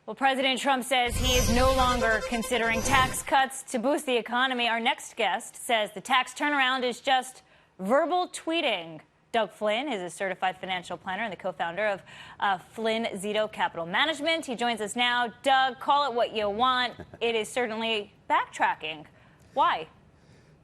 Well, President Trump says he is no longer considering tax cuts to boost the economy. Our next guest says the tax turnaround is just verbal tweeting. Doug Flynn is a certified financial planner and the co-founder of Flynn Zito Capital Management. He joins us now. Doug, call it what you want. It is certainly backtracking. Why?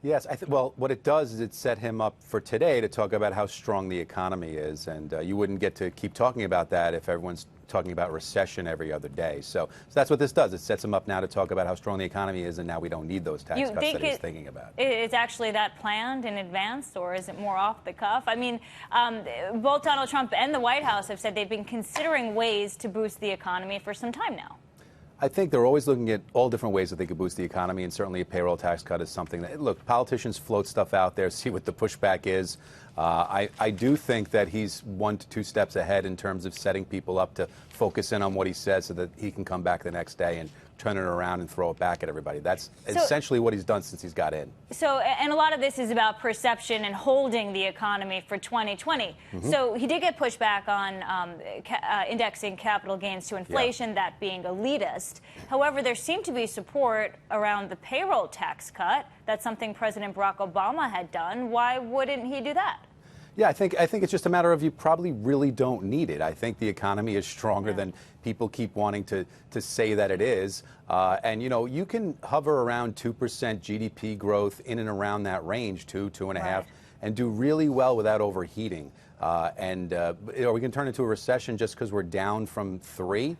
Yes, well, what it does is it set him up for today to talk about how strong the economy is, and you wouldn't get to keep talking about that if everyone's talking about recession every other day. So that's what this does. It sets him up now to talk about how strong the economy is, and now we don't need those tax cuts that he's thinking about. It's actually that planned in advance, or is it more off the cuff? I mean, both Donald Trump and the White House have said they've been considering ways to boost the economy for some time now. I think they're always looking at all different ways that they could boost the economy, and certainly a payroll tax cut is something that, look, politicians float stuff out there, see what the pushback is. I do think that he's 1 to 2 steps ahead in terms of setting people up to focus in on what he says so that he can come back the next day and turn it around and throw it back at everybody. That's essentially what he's done since he's got in. So, and a lot of this is about perception and holding the economy for 2020. So he did get pushback on indexing capital gains to inflation, that being elitist. However, there seemed to be support around the payroll tax cut. That's something President Barack Obama had done. Why wouldn't he do that? Yeah, I think it's just a matter of you probably really don't need it. I think the economy is stronger than people keep wanting to say that it is. And, you know, you can hover around 2% GDP growth in and around that range, 2.5, and do really well without overheating. Are we can turn into a recession just because we're down from 3?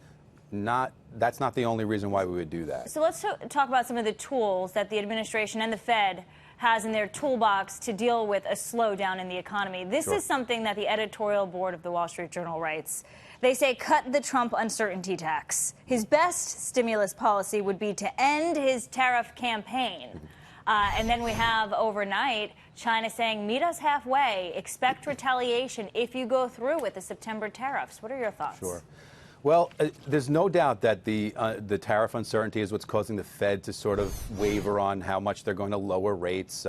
That's not the only reason why we would do that. So let's talk about some of the tools that the administration and the Fed has in their toolbox to deal with a slowdown in the economy. This is something that the editorial board of the Wall Street Journal writes. They say cut the Trump uncertainty tax. His best stimulus policy would be to end his tariff campaign. And then we have overnight China saying, meet us halfway, expect retaliation if you go through with the September tariffs. What are your thoughts? Sure. Well, there's no doubt that the tariff uncertainty is what's causing the Fed to sort of waver on how much they're going to lower rates,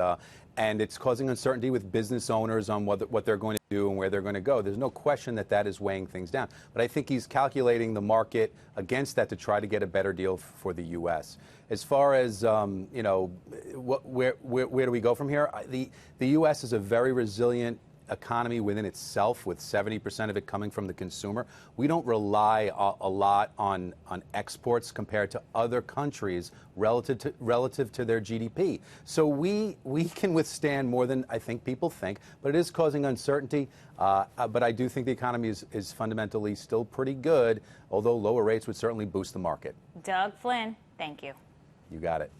and it's causing uncertainty with business owners on what they're going to do and where they're going to go. There's no question that that is weighing things down, but I think he's calculating the market against that to try to get a better deal for the U.S. As far as you know, where do we go from here? The U.S. is a very resilient economy within itself, with 70% of it coming from the consumer. We don't rely a lot on exports compared to other countries relative to their GDP. So we can withstand more than I think people think, but it is causing uncertainty. But I do think the economy is fundamentally still pretty good, although lower rates would certainly boost the market. Doug Flynn, thank you. You got it.